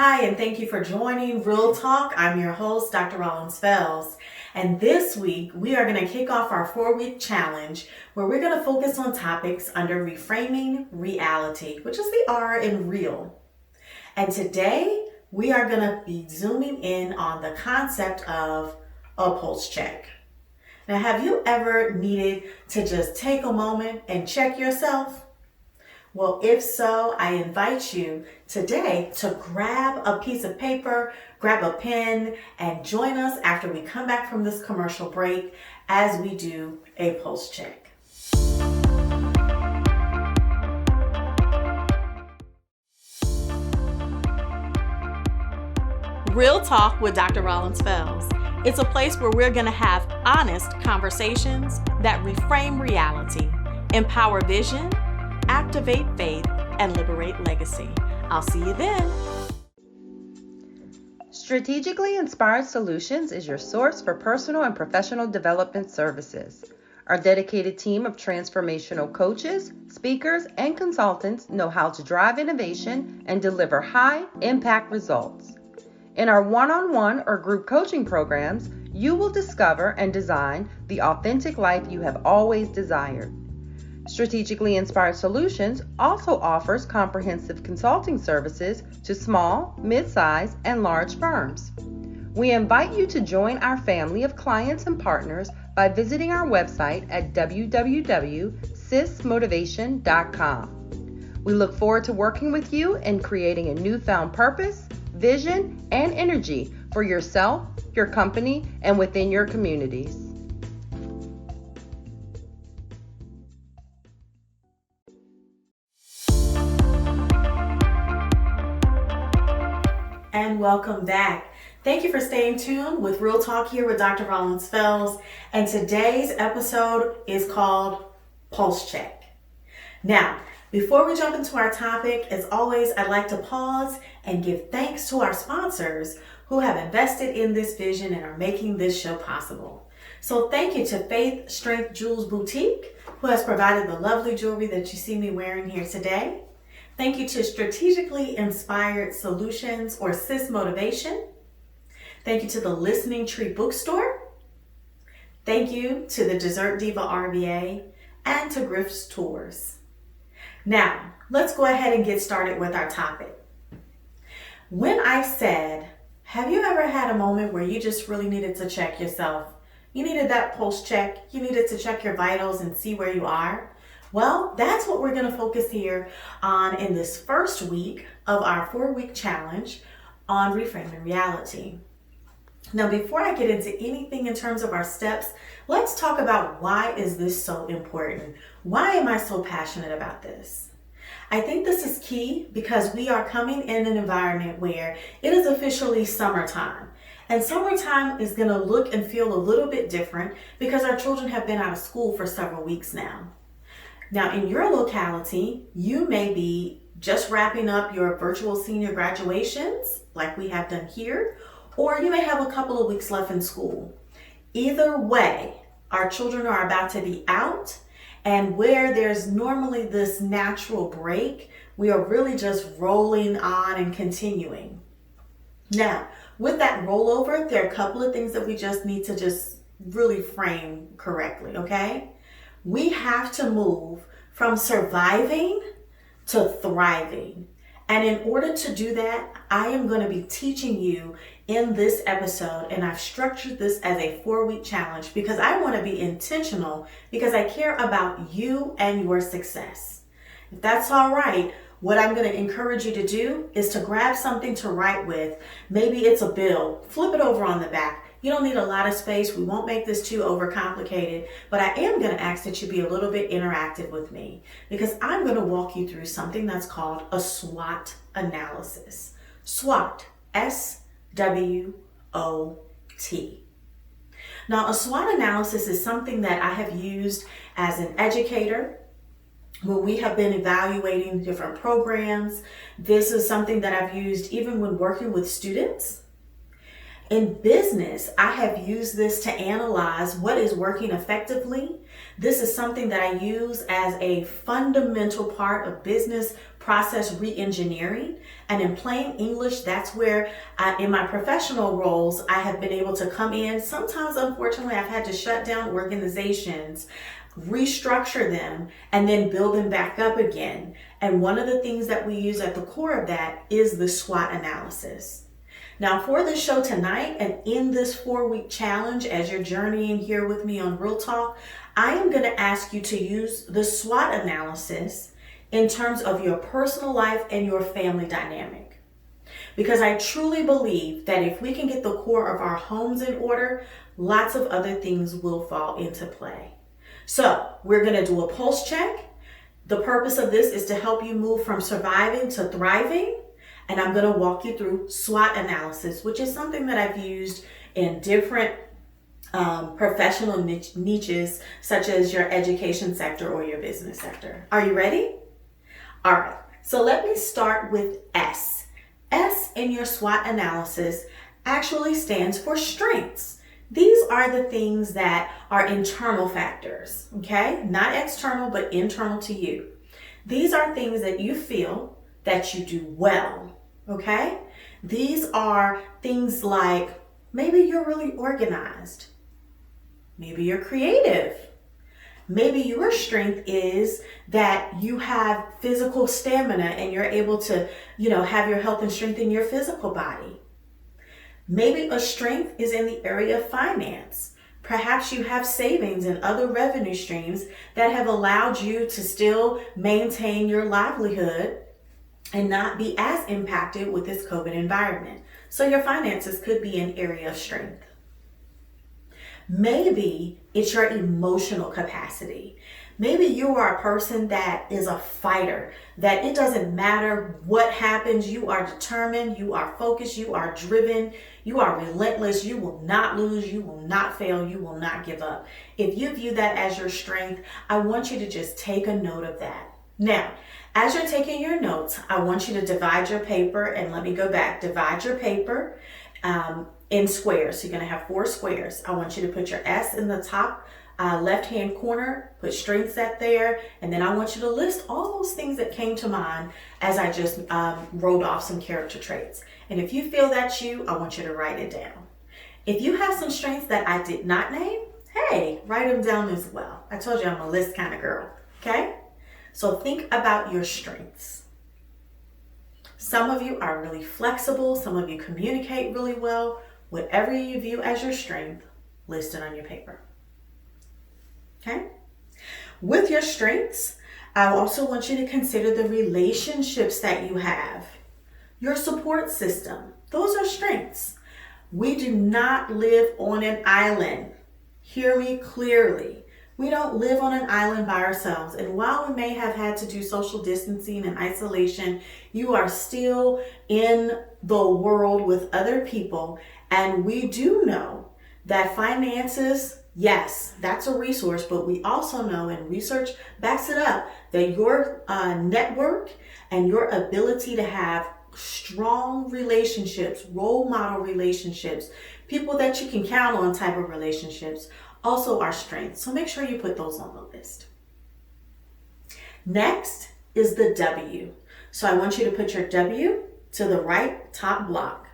Hi, and thank you for joining Real Talk. I'm your host, Dr. Rollins-Fells. And this week, we are going to kick off our 4-week challenge where we're going to focus on topics under Reframing Reality, which is the R in real. And today, we are going to be zooming in on the concept of a pulse check. Now, have you ever needed to just take a moment and check yourself? Well, if so, I invite you today to grab a piece of paper, grab a pen, and join us after we come back from this commercial break as we do a pulse check. Real Talk with Dr. Rollins-Fells. It's a place where we're going to have honest conversations that reframe reality, empower vision, activate faith, and liberate legacy. I'll see you then. Strategically Inspired Solutions is your source for personal and professional development services. Our dedicated team of transformational coaches, speakers, and consultants know how to drive innovation and deliver high-impact results. In our one-on-one or group coaching programs, you will discover and design the authentic life you have always desired. Strategically Inspired Solutions also offers comprehensive consulting services to small, mid-size, and large firms. We invite you to join our family of clients and partners by visiting our website at www.sysmotivation.com. We look forward to working with you in creating a newfound purpose, vision, and energy for yourself, your company, and within your communities. And welcome back. Thank you for staying tuned with Real Talk here with Dr. Rollins-Fells. And today's episode is called Pulse Check. Now, before we jump into our topic, as always, I'd like to pause and give thanks to our sponsors who have invested in this vision and are making this show possible. So thank you to Faith Strength Jewels Boutique, who has provided the lovely jewelry that you see me wearing here today. Thank you to Strategically Inspired Solutions, or SIS Motivation. Thank you to the Listening Tree Bookstore. Thank you to the Dessert Diva RVA and to Griff's Tours. Now, let's go ahead and get started with our topic. When I said, have you ever had a moment where you just really needed to check yourself? You needed that pulse check. You needed to check your vitals and see where you are. Well, that's what we're going to focus here on in this first week of our 4-week challenge on Reframing Reality. Now, before I get into anything in terms of our steps, let's talk about why is this so important? Why am I so passionate about this? I think this is key because we are coming in an environment where it is officially summertime. And summertime is going to look and feel a little bit different because our children have been out of school for several weeks now. Now, in your locality, you may be just wrapping up your virtual senior graduations like we have done here, or you may have a couple of weeks left in school. Either way, our children are about to be out, and where there's normally this natural break, we are really just rolling on and continuing. Now, with that rollover, there are a couple of things that we just need to just really frame correctly, okay? We have to move from surviving to thriving. And in order to do that, I am going to be teaching you in this episode, and I've structured this as a 4-week challenge because I want to be intentional because I care about you and your success. If that's all right, what I'm going to encourage you to do is to grab something to write with. Maybe it's a bill. Flip it over on the back. You don't need a lot of space. We won't make this too overcomplicated, but I am going to ask that you be a little bit interactive with me because I'm going to walk you through something that's called a SWOT analysis. SWOT, S-W-O-T. Now, a SWOT analysis is something that I have used as an educator when we have been evaluating different programs. This is something that I've used even when working with students. In business, I have used this to analyze what is working effectively, This is something that I use as a fundamental part of business process re-engineering. And in plain English, that's where in my professional roles, I have been able to come in. Sometimes, unfortunately, I've had to shut down organizations, restructure them, and then build them back up again. And one of the things that we use at the core of that is the SWOT analysis. Now, for the show tonight and in this 4-week challenge, as you're journeying here with me on Real Talk, I am going to ask you to use the SWOT analysis in terms of your personal life and your family dynamic. Because I truly believe that if we can get the core of our homes in order, lots of other things will fall into play. So we're going to do a pulse check. The purpose of this is to help you move from surviving to thriving. And I'm going to walk you through SWOT analysis, which is something that I've used in different professional niches, such as your education sector or your business sector. Are you ready? All right. So let me start with S. S in your SWOT analysis actually stands for strengths. These are the things that are internal factors, okay? Not external, but internal to you. These are things that you feel that you do well, okay? These are things like maybe you're really organized. Maybe you're creative. Maybe your strength is that you have physical stamina and you're able to, have your health and strength in your physical body. Maybe a strength is in the area of finance. Perhaps you have savings and other revenue streams that have allowed you to still maintain your livelihood and not be as impacted with this COVID environment. So your finances could be an area of strength. Maybe it's your emotional capacity. Maybe you are a person that is a fighter, that it doesn't matter what happens, you are determined, you are focused, you are driven, you are relentless, you will not lose, you will not fail, you will not give up. If you view that as your strength, I want you to just take a note of that. Now, as you're taking your notes, I want you to divide your paper, and let me go back, divide your paper in squares. So you're going to have 4 squares. I want you to put your S in the top left-hand corner, put strengths at there, and then I want you to list all those things that came to mind as I just rolled off some character traits. And if you feel that's you, I want you to write it down. If you have some strengths that I did not name, hey, write them down as well. I told you I'm a list kind of girl, okay? So think about your strengths. Some of you are really flexible. Some of you communicate really well. Whatever you view as your strength, list it on your paper. Okay? With your strengths, I also want you to consider the relationships that you have. Your support system. Those are strengths. We do not live on an island. Hear me clearly. We don't live on an island by ourselves. And while we may have had to do social distancing and isolation, you are still in the world with other people. And we do know that finances, yes, that's a resource, but we also know, and research backs it up, that your network and your ability to have strong relationships, role model relationships, people that you can count on type of relationships, also are strengths. So make sure you put those on the list. Next is the W. So I want you to put your W to the right top block.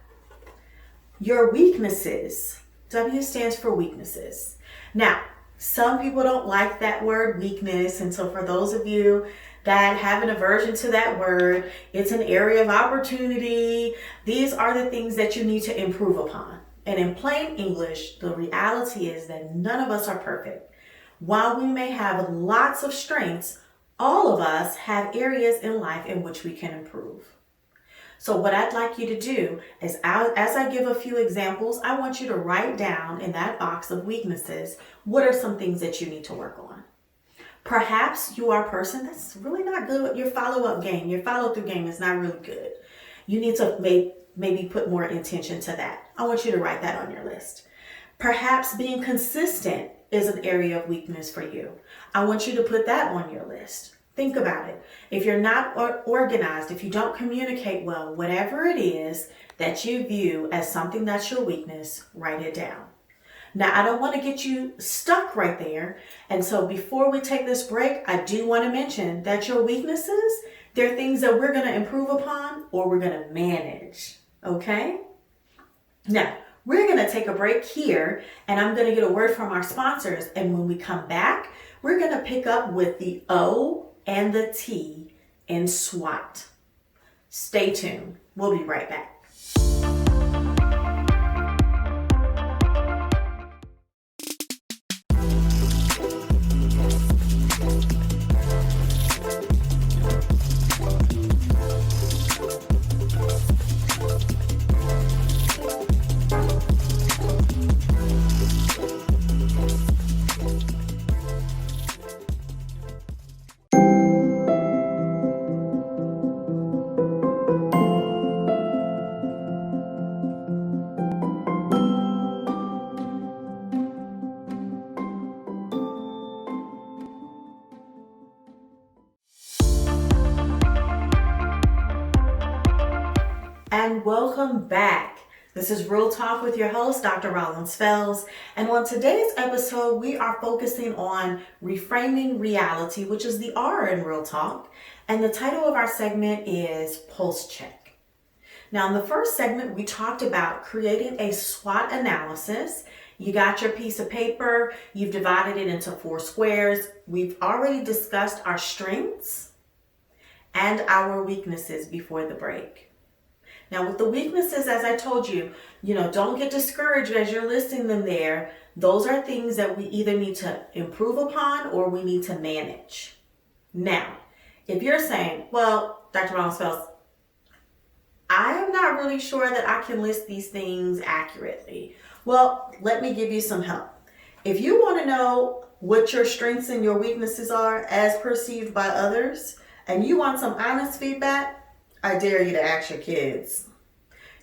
Your weaknesses. W stands for weaknesses. Now, some people don't like that word weakness. And so for those of you that have an aversion to that word, it's an area of opportunity. These are the things that you need to improve upon. And in plain English, the reality is that none of us are perfect. While we may have lots of strengths, all of us have areas in life in which we can improve. So what I'd like you to do is, as I give a few examples, I want you to write down in that box of weaknesses, what are some things that you need to work on? Perhaps you are a person that's really not good with your follow-up game. Your follow-through game is not really good. You need to maybe put more intention to that. I want you to write that on your list. Perhaps being consistent is an area of weakness for you. I want you to put that on your list. Think about it. If you're not organized, if you don't communicate well, whatever it is that you view as something that's your weakness, write it down. Now, I don't want to get you stuck right there. And so before we take this break, I do want to mention that your weaknesses, they're things that we're going to improve upon or we're going to manage. Okay? Now, we're going to take a break here and I'm going to get a word from our sponsors. And when we come back, we're going to pick up with the O and the T in SWOT. Stay tuned. We'll be right back. And welcome back. This is Real Talk with your host, Dr. Rollins-Fells. And on today's episode, we are focusing on reframing reality, which is the R in Real Talk. And the title of our segment is Pulse Check. Now, in the first segment, we talked about creating a SWOT analysis. You got your piece of paper, you've divided it into 4 squares. We've already discussed our strengths and our weaknesses before the break. Now with the weaknesses, as I told you, don't get discouraged as you're listing them there. Those are things that we either need to improve upon or we need to manage. Now, if you're saying, well, Dr. Rollins-Fells, I am not really sure that I can list these things accurately. Well, let me give you some help. If you want to know what your strengths and your weaknesses are as perceived by others, and you want some honest feedback, I dare you to ask your kids.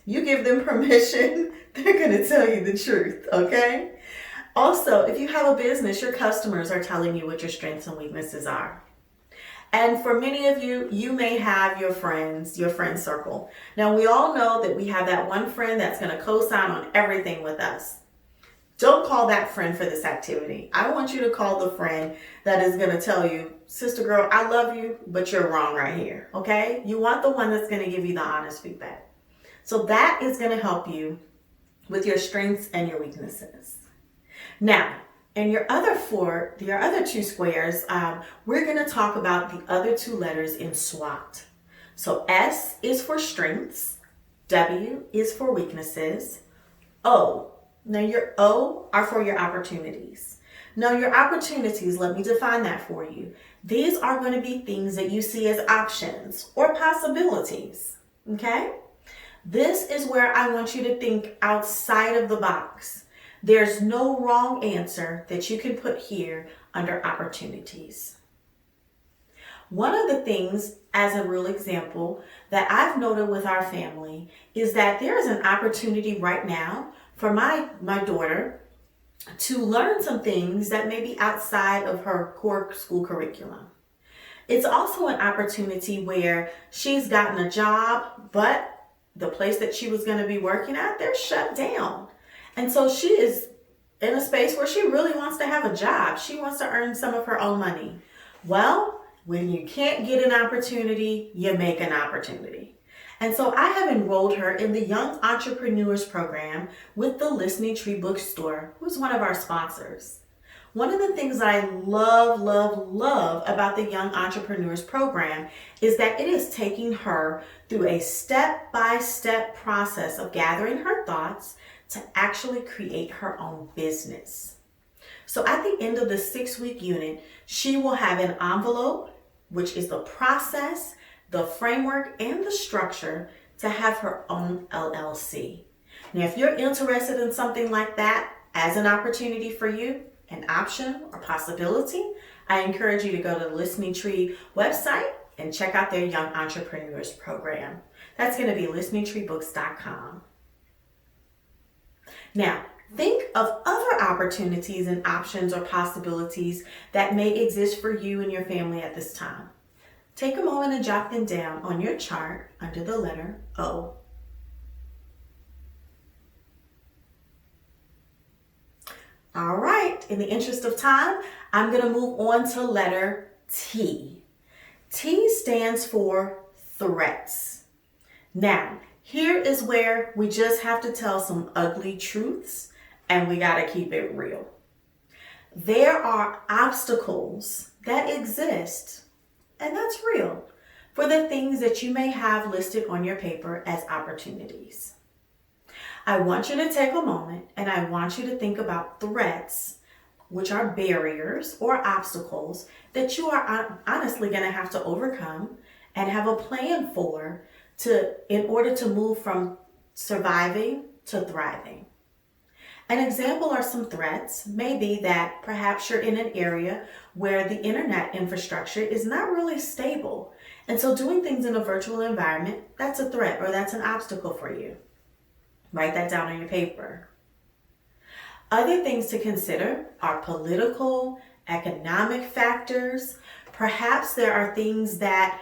You give them permission, they're going to tell you the truth, okay? Also, if you have a business, your customers are telling you what your strengths and weaknesses are. And for many of you, you may have your friend circle. Now, we all know that we have that one friend that's going to co-sign on everything with us. Don't call that friend for this activity. I want you to call the friend that is going to tell you, sister girl, I love you, but you're wrong right here, okay? You want the one that's going to give you the honest feedback. So that is going to help you with your strengths and your weaknesses. Now, in your other 2 squares, we're going to talk about the other 2 letters in SWOT. So S is for strengths, W is for weaknesses, O. Now your O are for your opportunities. Now your opportunities, let me define that for you. These are going to be things that you see as options or possibilities, okay? This is where I want you to think outside of the box. There's no wrong answer that you can put here under opportunities. One of the things, as a real example, that I've noted with our family is that there is an opportunity right now for my daughter to learn some things that may be outside of her core school curriculum. It's also an opportunity where she's gotten a job, but the place that she was going to be working at, they're shut down. And so she is in a space where she really wants to have a job. She wants to earn some of her own money. Well, when you can't get an opportunity, you make an opportunity. And so I have enrolled her in the Young Entrepreneurs Program with the Listening Tree Bookstore, who's one of our sponsors. One of the things I love about the Young Entrepreneurs Program is that it is taking her through a step-by-step process of gathering her thoughts to actually create her own business. So at the end of the 6-week unit, she will have an envelope, which is the process, the framework, and the structure to have her own LLC. Now, if you're interested in something like that as an opportunity for you, an option or possibility, I encourage you to go to the Listening Tree website and check out their Young Entrepreneurs Program. That's going to be listeningtreebooks.com. Now, think of other opportunities and options or possibilities that may exist for you and your family at this time. Take a moment and jot them down on your chart under the letter O. All right, in the interest of time, I'm going to move on to letter T. T stands for threats. Now, here is where we just have to tell some ugly truths and we got to keep it real. There are obstacles that exist, and that's real, for the things that you may have listed on your paper as opportunities. I want you to take a moment and I want you to think about threats, which are barriers or obstacles that you are honestly going to have to overcome and have a plan for in order to move from surviving to thriving. An example are some threats may be that perhaps you're in an area where the internet infrastructure is not really stable. And so doing things in a virtual environment, that's a threat or that's an obstacle for you. Write that down on your paper. Other things to consider are political, economic factors. Perhaps there are things that,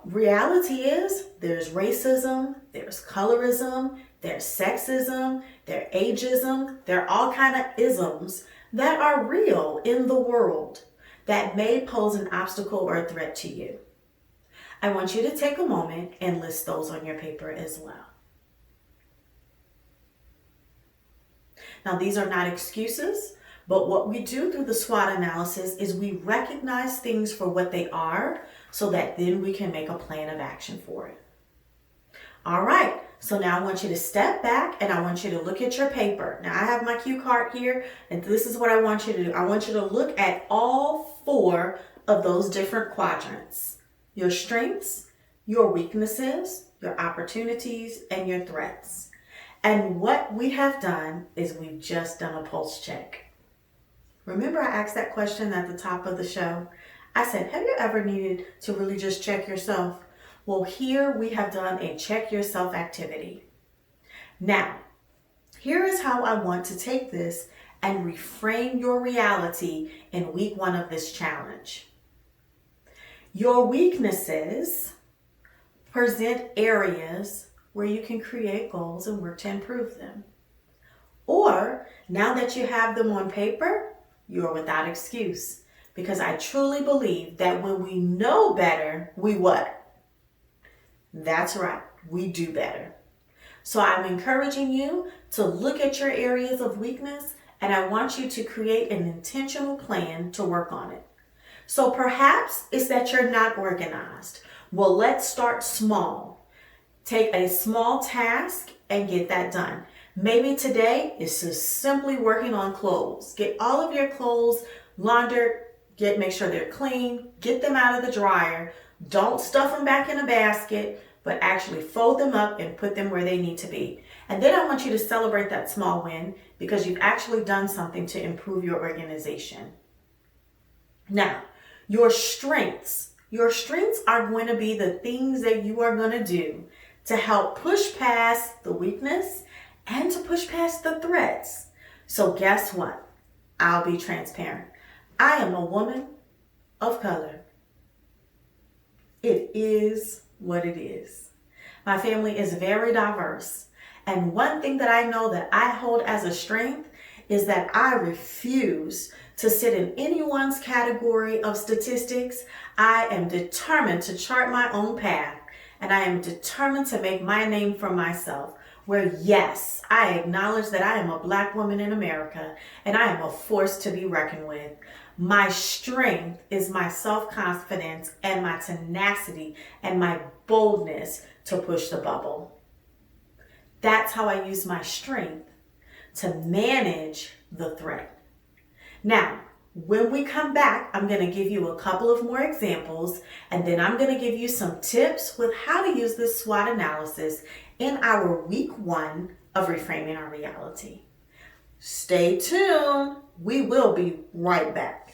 reality is there's racism, there's colorism, there's sexism, there's ageism, there are all kind of isms that are real in the world that may pose an obstacle or a threat to you. I want you to take a moment and list those on your paper as well. Now, these are not excuses, but what we do through the SWOT analysis is we recognize things for what they are so that then we can make a plan of action for it. All right, so now I want you to step back and I want you to look at your paper. Now, I have my cue card here, and this is what I want you to do. I want you to look at all 4 of those different quadrants: your strengths, your weaknesses, your opportunities, and your threats. And what we have done is we've just done a pulse check. Remember I asked that question at the top of the show? I said, have you ever needed to really just check yourself? Well, here we have done a check yourself activity. Now, here is how I want to take this and reframe your reality in week 1 of this challenge. Your weaknesses present areas where you can create goals and work to improve them. Or, now that you have them on paper, you're without excuse. Because I truly believe that when we know better, we what? That's right, we do better. So I'm encouraging you to look at your areas of weakness, and I want you to create an intentional plan to work on it. So perhaps it's that you're not organized. Well, let's start small. Take a small task and get that done. Maybe today is just simply working on clothes. Get all of your clothes laundered, make sure they're clean, get them out of the dryer. Don't stuff them back in a basket, but actually fold them up and put them where they need to be. And then I want you to celebrate that small win because you've actually done something to improve your organization. Now, your strengths. Your strengths are going to be the things that you are going to do to help push past the weakness and to push past the threats. So guess what? I'll be transparent. I am a woman of color. It is what it is. My family is very diverse. And one thing that I know that I hold as a strength is that I refuse to sit in anyone's category of statistics. I am determined to chart my own path. And I am determined to make my name for myself, where yes, I acknowledge that I am a Black woman in America and I am a force to be reckoned with. My strength is my self-confidence and my tenacity and my boldness to push the bubble. That's how I use my strength to manage the threat. Now, when we come back, I'm going to give you a couple of more examples, and then I'm going to give you some tips with how to use this SWOT analysis in our week 1 of Reframing Our Reality. Stay tuned. We will be right back.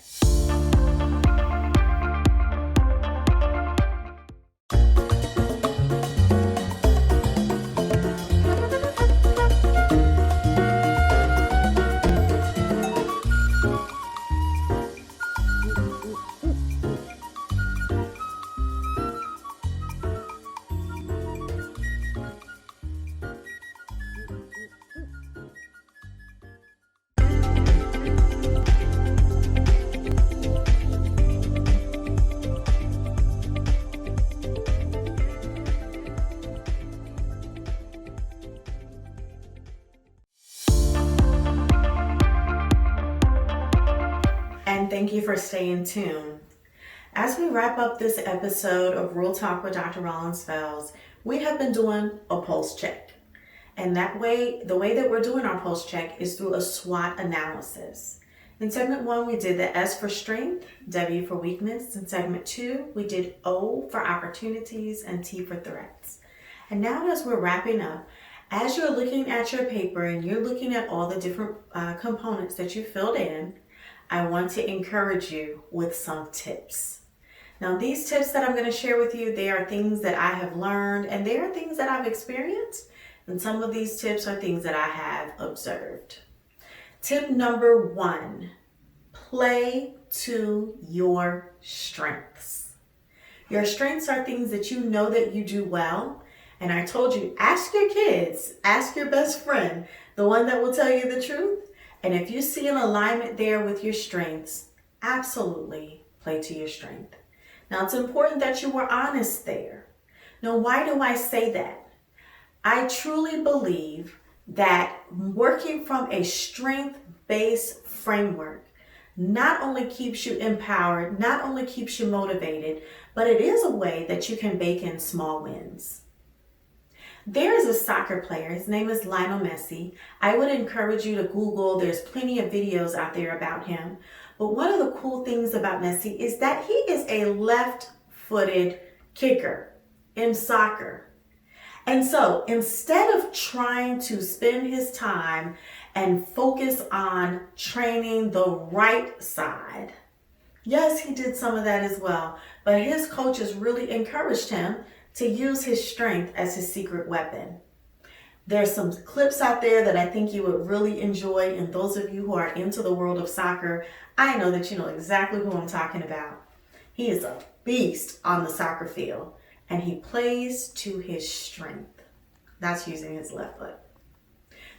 Thank you for staying tuned. As we wrap up this episode of Real Talk with Dr. Rollins-Fells, we have been doing a pulse check. And the way that we're doing our pulse check is through a SWOT analysis. In segment 1, we did the S for strength, W for weakness. In segment 2, we did O for opportunities and T for threats. And now as we're wrapping up, as you're looking at your paper and you're looking at all the different components that you filled in, I want to encourage you with some tips. Now, these tips that I'm going to share with you, they are things that I have learned and they are things that I've experienced. And some of these tips are things that I have observed. Tip number 1, play to your strengths. Your strengths are things that you know that you do well. And I told you, ask your kids, ask your best friend, the one that will tell you the truth. And if you see an alignment there with your strengths, absolutely play to your strength. Now, it's important that you were honest there. Now, why do I say that? I truly believe that working from a strength-based framework not only keeps you empowered, not only keeps you motivated, but it is a way that you can bake in small wins. There is a soccer player, his name is Lionel Messi. I would encourage you to Google, there's plenty of videos out there about him. But one of the cool things about Messi is that he is a left-footed kicker in soccer. And so instead of trying to spend his time and focus on training the right side, yes, he did some of that as well, but his coaches really encouraged him to use his strength as his secret weapon. There's some clips out there that I think you would really enjoy, and those of you who are into the world of soccer, I know that you know exactly who I'm talking about. He is a beast on the soccer field, and he plays to his strength. That's using his left foot.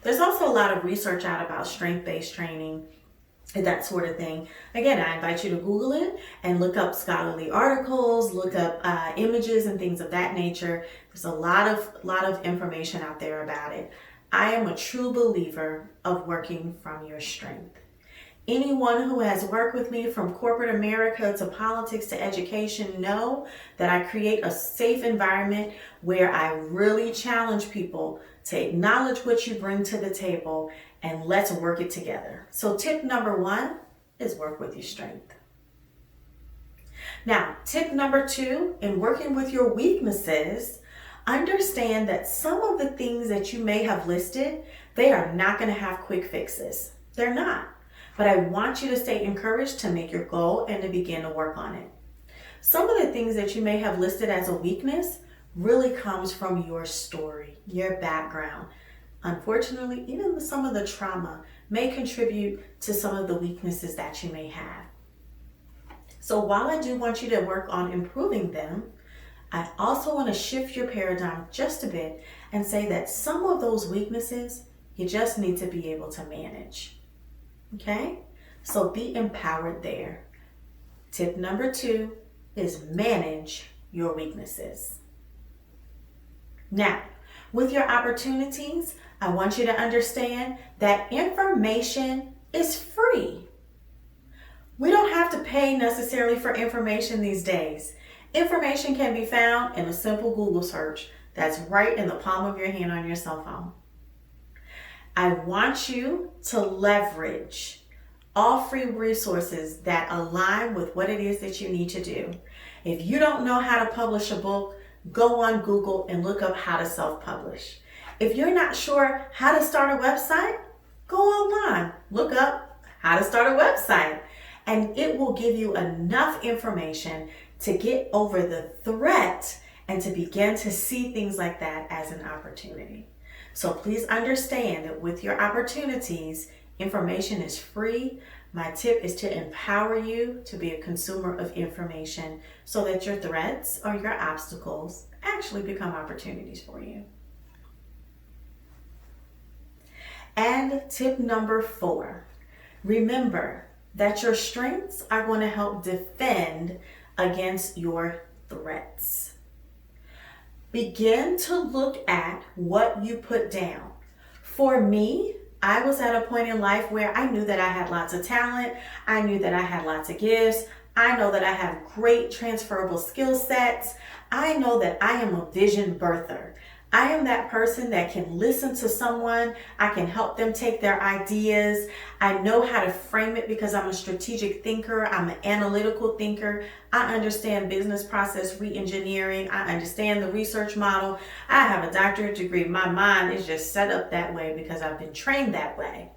There's also a lot of research out about strength-based training and that sort of thing. Again, I invite you to Google it and look up scholarly articles, look up images and things of that nature. There's a lot of information out there about it. I am a true believer of working from your strength. Anyone who has worked with me from corporate America to politics to education know that I create a safe environment where I really challenge people to acknowledge what you bring to the table and let's work it together. So tip number 1 is work with your strength. Now, tip number 2, in working with your weaknesses, understand that some of the things that you may have listed, they are not going to have quick fixes. They're not. But I want you to stay encouraged to make your goal and to begin to work on it. Some of the things that you may have listed as a weakness really comes from your story, your background. Unfortunately, even some of the trauma may contribute to some of the weaknesses that you may have. So while I do want you to work on improving them, I also want to shift your paradigm just a bit and say that some of those weaknesses you just need to be able to manage. Okay? So be empowered there. Tip number 2 is manage your weaknesses. Now, with your opportunities, I want you to understand that information is free. We don't have to pay necessarily for information these days. Information can be found in a simple Google search that's right in the palm of your hand on your cell phone. I want you to leverage all free resources that align with what it is that you need to do. If you don't know how to publish a book, go on Google and look up how to self-publish. If you're not sure how to start a website, go online, look up how to start a website, and it will give you enough information to get over the threat and to begin to see things like that as an opportunity. So please understand that with your opportunities, information is free. My tip is to empower you to be a consumer of information so that your threats or your obstacles actually become opportunities for you. And tip number 4, remember that your strengths are going to help defend against your threats. Begin to look at what you put down. For me, I was at a point in life where I knew that I had lots of talent. I knew that I had lots of gifts. I know that I have great transferable skill sets. I know that I am a vision birther. I am that person that can listen to someone. I can help them take their ideas. I know how to frame it because I'm a strategic thinker. I'm an analytical thinker. I understand business process re-engineering. I understand the research model. I have a doctorate degree. My mind is just set up that way because I've been trained that way.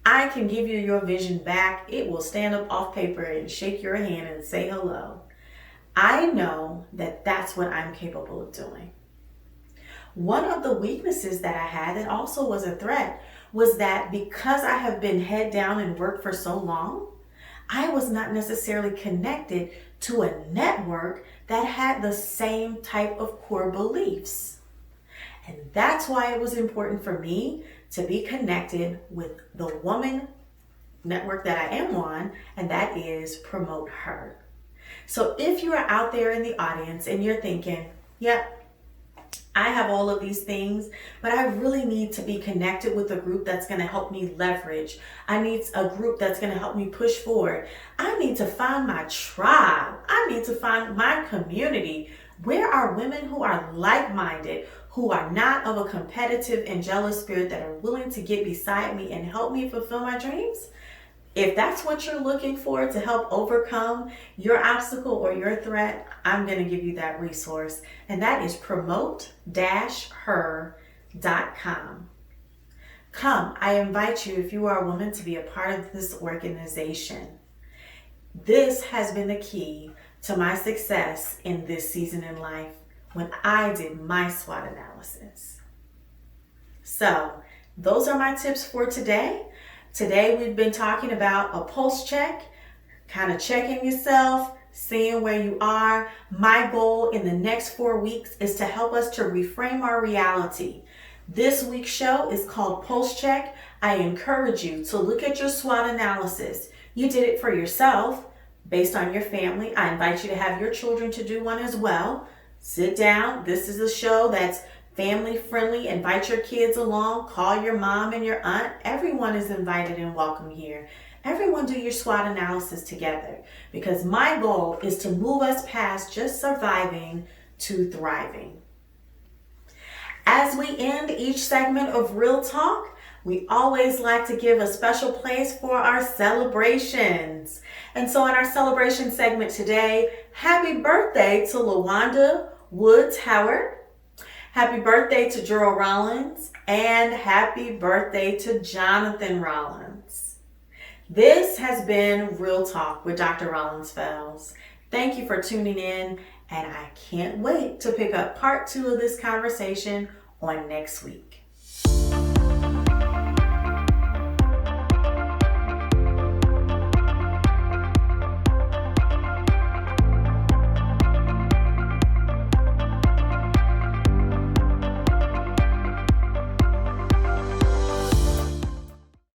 I can give you your vision back. It will stand up off paper and shake your hand and say hello. I know that that's what I'm capable of doing. One of the weaknesses that I had that also was a threat was that because I have been head down and worked for so long, I was not necessarily connected to a network that had the same type of core beliefs. And that's why it was important for me to be connected with the woman network that I am on, and that is Promote Her. So if you are out there in the audience and you're thinking, yep, I have all of these things, but I really need to be connected with a group that's going to help me leverage. I need a group that's going to help me push forward. I need to find my tribe. I need to find my community. Where are women who are like-minded, who are not of a competitive and jealous spirit, that are willing to get beside me and help me fulfill my dreams? If that's what you're looking for to help overcome your obstacle or your threat, I'm going to give you that resource, and that is promote-her.com. Come, I invite you, if you are a woman, to be a part of this organization. This has been the key to my success in this season in life when I did my SWOT analysis. So, those are my tips for today. Today we've been talking about a pulse check, kind of checking yourself, seeing where you are. My goal in the next 4 weeks is to help us to reframe our reality. This week's show is called Pulse Check. I encourage you to look at your SWOT analysis. You did it for yourself based on your family. I invite you to have your children to do one as well. Sit down. This is a show that's family friendly. Invite your kids along. Call your mom and your aunt. Everyone is invited and welcome here. Everyone do your SWOT analysis together, because my goal is to move us past just surviving to thriving. As we end each segment of Real Talk, we always like to give a special place for our celebrations. And so in our celebration segment today, happy birthday to LaWanda Woods Howard. Happy birthday to Gerald Rollins, and happy birthday to Jonathan Rollins. This has been Real Talk with Dr. Rollins-Fells. Thank you for tuning in, and I can't wait to pick up part 2 of this conversation on next week.